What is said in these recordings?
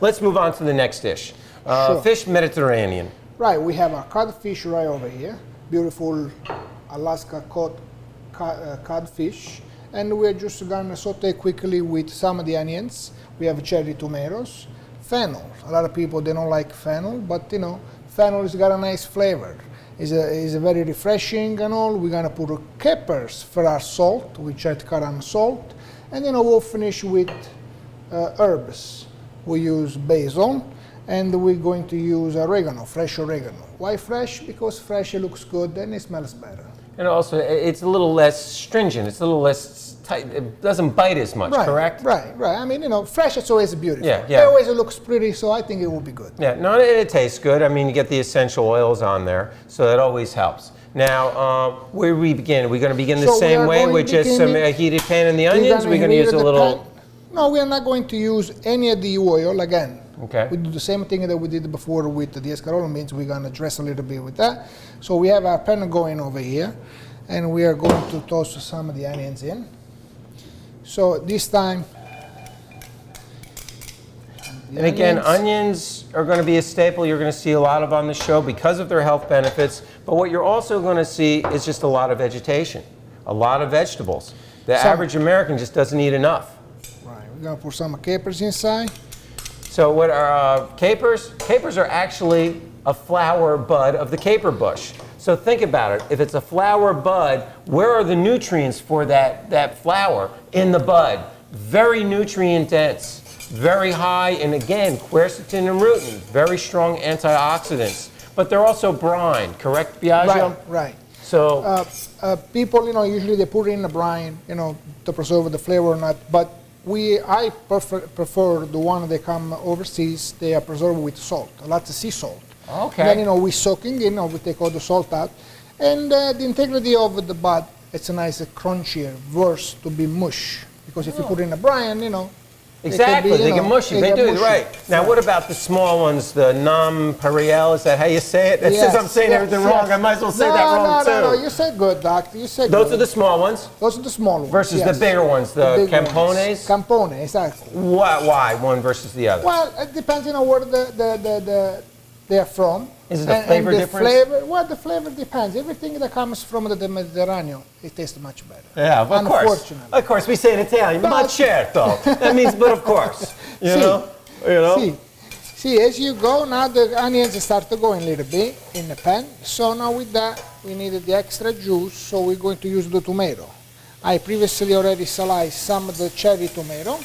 let's move on to the next dish. Sure. Fish Mediterranean. Right, we have our codfish right over here. Beautiful Alaska codfish. And we're just gonna saute quickly with some of the onions. We have cherry tomatoes. Fennel. A lot of people, they don't like fennel, but you know, fennel has got a nice flavor. It's a very refreshing and all. We're gonna put capers for our salt, which I cut on salt. And you know, we'll finish with herbs. We use basil, and we're going to use oregano, fresh oregano. Why fresh? Because fresh, it looks good and it smells better. And also, it's a little less stringent. It's a little less tight. It doesn't bite as much, Right, correct? Right. I mean, you know, fresh is always beautiful. Yeah, yeah. It always looks pretty, so I think it will be good. Yeah, no, it tastes good. I mean, you get the essential oils on there, so that always helps. Now, where we begin? We're going to begin the So we same are way going with just some heated pan and the onions? We're going to use a little... No, we are not going to use any of the oil again. Okay. We do the same thing that we did before with the escarole beans. We're going to dress a little bit with that. So we have our pan going over here, and we are going to toss some of the onions in. So this time... And again, onions are going to be a staple you're going to see a lot of on the show because of their health benefits. But what you're also going to see is just a lot of vegetation, a lot of vegetables. The average American just doesn't eat enough. Right, we're going to put some capers inside. So what are capers? Capers are actually a flower bud of the caper bush. So think about it. If it's a flower bud, where are the nutrients for that flower? In the bud. Very nutrient dense. Very high, and again, quercetin and rutin, very strong antioxidants. But they're also brine, correct, Biagio? Right. So people, you know, usually they put it in the brine, you know, to preserve the flavor or not. But I prefer the one that come overseas. They are preserved with salt, lots of sea salt. Okay. Then, you know, we soaking, you know, we take all the salt out, and the integrity of the bud, it's a nice crunchier versus to be mush. Because if you put it in the brine, you know. exactly, they get mushy. They do, right. Now, what about the small ones, the nonpareil? Is that how you say it? It says I'm saying everything wrong. I might as well say that wrong, too. No, you said good, Doctor. You said Those good. are the small ones? Those are the small ones. Versus the bigger ones, the big campones? Campone, exactly. Why one versus the other? Well, it depends, you know, where they are from. Is it a flavor difference? Well, the flavor depends. Everything that comes from the Mediterranean, it tastes much better. Yeah, of course. Unfortunately. Of course, we say in Italian, ma certo. That means, but of course. You know? See, as you go, now the onions start to go a little bit in the pan. So now with that, we needed the extra juice, so we're going to use the tomato. I previously already sliced some of the cherry tomato.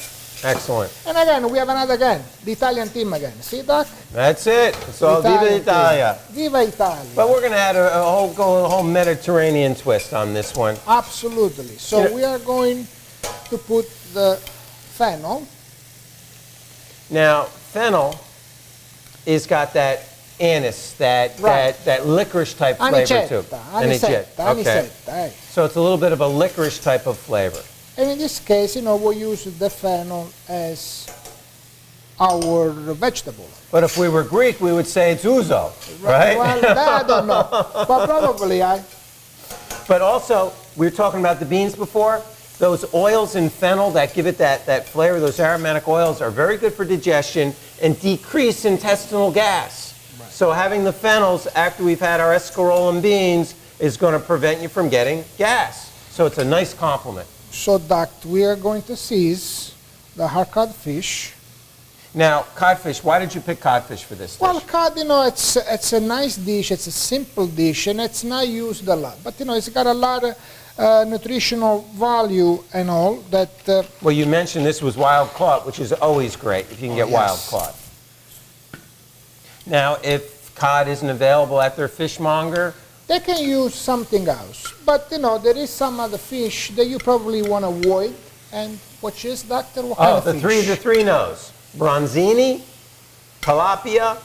Excellent. And again, we have another again, the Italian team again. See, Doc? That's it. It's all Viva Italia. Viva Italia. But we're going to add a whole Mediterranean twist on this one. Absolutely. So we are going to put the fennel. Now, fennel is got that anise, that licorice type flavor too. Anicetta. Okay. So it's a little bit of a licorice type of flavor. And in this case, you know, we'll use the fennel as our vegetable. But if we were Greek, we would say it's ouzo, right? Well, that I don't know, but probably But also, we were talking about the beans before. Those oils in fennel that give it that flavor, those aromatic oils, are very good for digestion and decrease intestinal gas. Right. So having the fennels after we've had our escarole and beans is going to prevent you from getting gas. So it's a nice complement. So, Doc, we are going to seize the hard codfish. Now, codfish, why did you pick codfish for this dish? Well, cod, you know, it's a nice dish, it's a simple dish, and it's not used a lot. But, you know, it's got a lot of nutritional value and all that... well, you mentioned this was wild caught, which is always great if you can get wild caught. Now, if cod isn't available at their fishmonger... They can use something else. But, you know, there is some other fish that you probably want to avoid. And which is, Doctor, what kind of fish? The three knows. Bronzini, tilapia,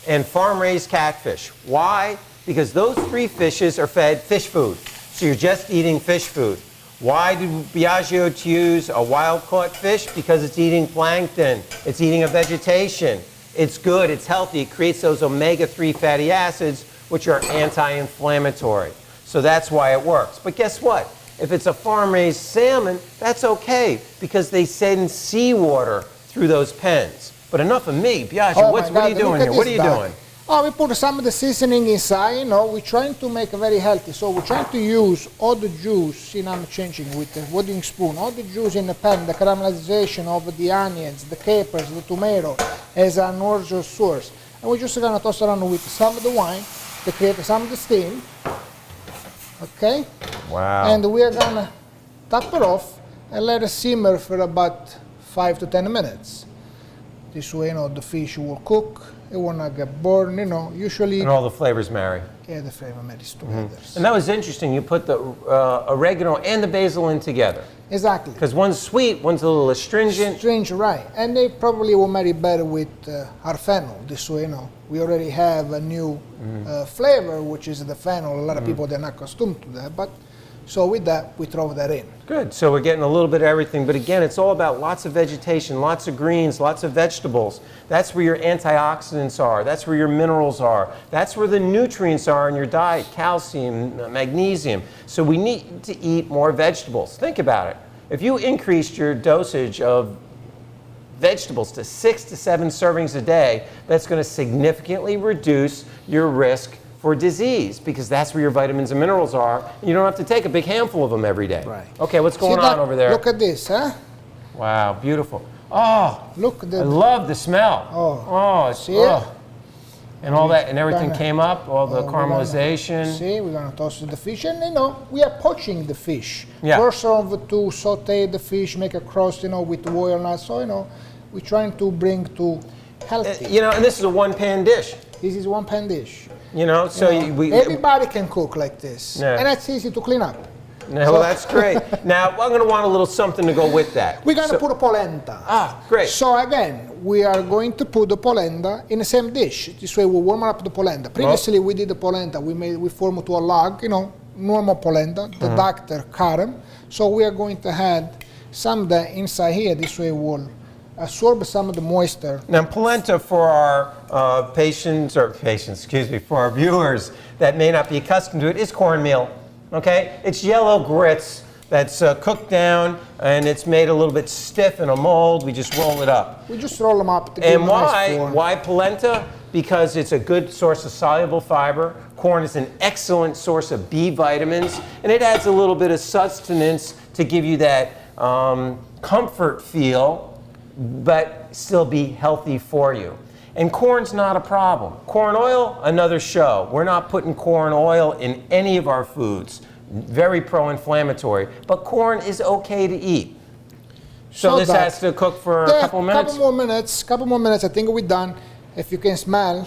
and farm-raised catfish. Why? Because those three fishes are fed fish food. So you're just eating fish food. Why did Biagio choose a wild-caught fish? Because it's eating plankton. It's eating a vegetation. It's good. It's healthy. It creates those omega-3 fatty acids, which are anti-inflammatory. So that's why it works. But guess what? If it's a farm-raised salmon, that's okay because they send seawater through those pens. But enough of me. Biagio, Oh what my are you God, doing look here? at What are this, you Doc. doing? Oh, we put some of the seasoning inside, you know, we're trying to make it very healthy. So we're trying to use all the juice, you know, I'm changing with the wooden spoon, all the juice in the pan, the caramelization of the onions, the capers, the tomato, as a nourishing source. And we're just gonna toss around with some of the wine to create some of the steam. Okay? Wow. And we are gonna top it off and let it simmer for about 5 to 10 minutes. This way, you know, the fish will cook, it will not get burned, you know, usually, And all the flavors marry. yeah, the flavor marries together. And that was interesting. You put the oregano and the basil in together. Exactly. Because one's sweet, one's a little astringent. Strange, right. And they probably will marry better with our fennel. This way, you know, we already have a new flavor, which is the fennel. A lot of people, they're not accustomed to that. But so with that, we throw that in. Good. So we're getting a little bit of everything. But again, it's all about lots of vegetation, lots of greens, lots of vegetables. That's where your antioxidants are. That's where your minerals are. That's where the nutrients are in your diet, calcium, magnesium. So we need to eat more vegetables. Think about it. If you increased your dosage of vegetables to 6 to 7 servings a day, that's going to significantly reduce your risk for disease, because that's where your vitamins and minerals are. You don't have to take a big handful of them every day. Right. Okay, what's going See on that? over there? Look at this, huh? Wow, beautiful. Oh, Look at I the. love the smell. Oh. It's, See it? And all that, and everything Gonna- came up, all the we're gonna- caramelization. See, we're gonna toss the fish, and you know, we are poaching the fish. Yeah. First of to saute the fish, make a crust, you know, with oil and so, you know, we're trying to bring to healthy. You know, and this is a one-pan dish. This is one pan dish. You know, so You know, we. everybody can cook like this, Yeah. and it's easy to clean up. No, well, that's great. Now, I'm going to want a little something to go with that. We're gonna So- put a polenta. Ah, great. So again, we are going to put the polenta in the same dish. This way we warm up the polenta. Previously we did the polenta, we formed to a log, you know, normal polenta. The doctor cut them. So we are going to add some of that inside here. This way we'll absorb some of the moisture. Now, polenta for our for our viewers that may not be accustomed to it, is cornmeal. Okay, it's yellow grits that's cooked down, and it's made a little bit stiff in a mold. We just roll it up. We just roll them up to give And them a nice form. why polenta? Because it's a good source of soluble fiber. Corn is an excellent source of B vitamins, and it adds a little bit of sustenance to give you that comfort feel, but still be healthy for you. And corn's not a problem. Corn oil, another show. We're not putting corn oil in any of our foods. Very pro-inflammatory. But corn is okay to eat. So this that- has to cook for a Yeah, couple minutes? Couple more minutes. I think we're done. If you can smell.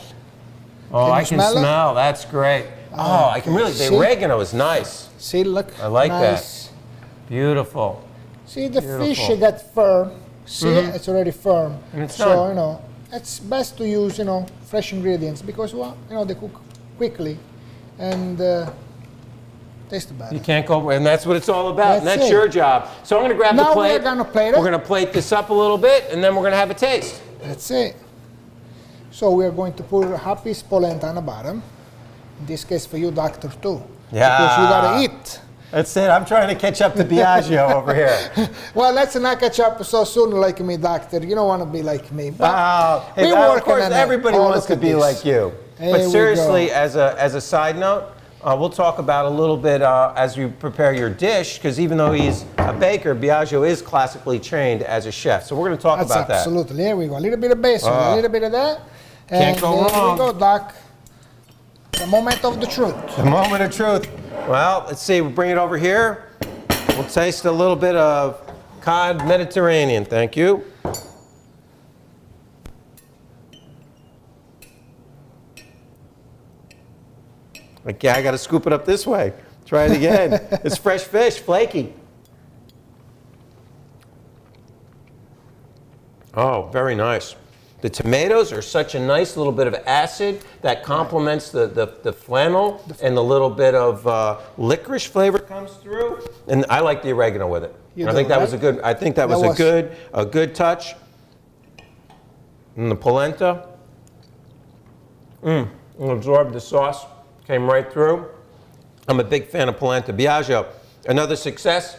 Oh, Can I you can smell it? smell. That's great. Oh, I can really, the See? oregano is nice. See, look. I like nice. that. Beautiful. See, the fish Beautiful. got firm. See, it's already firm. And it's so, done. you know, it's best to use, you know, fresh ingredients because, well, you know, they cook quickly and taste better. You can't go, and that's what it's all about, and That's that's it. your job. So I'm going to grab the Now plate. we're gonna plate it. We're going to plate this up a little bit, and then we're going to have a taste. That's it. So we are going to put a half piece polenta on the bottom. In this case for you, doctor, too. Yeah. Because you gotta eat. That's it. I'm trying to catch up to Biagio over here. Well, let's not catch up so soon like me, doctor. You don't want to be like me. But Hey, we of working course, on it. everybody Oh, wants look to at be this. like you. Here But we seriously, go. as a side note, we'll talk about a little bit as you prepare your dish, because even though he's a baker, Biagio is classically trained as a chef. So we're going to talk That's about that. absolutely. Here we go. A little bit of basil, a little bit of that. Can't And go there wrong. we go, Doc. The moment of the truth. The moment of truth. Well, let's see. We'll bring it over here. We'll taste a little bit of cod Mediterranean. Thank you. Okay, I got to scoop it up this way. Try it again. It's fresh fish, flaky. Oh, very nice. The tomatoes are such a nice little bit of acid that complements the flannel, and the little bit of licorice flavor comes through. And I like the oregano with it. You I think do, that was a right? good. I think that was a good touch. And the polenta, absorbed the sauce, came right through. I'm a big fan of polenta. Biagio, another success.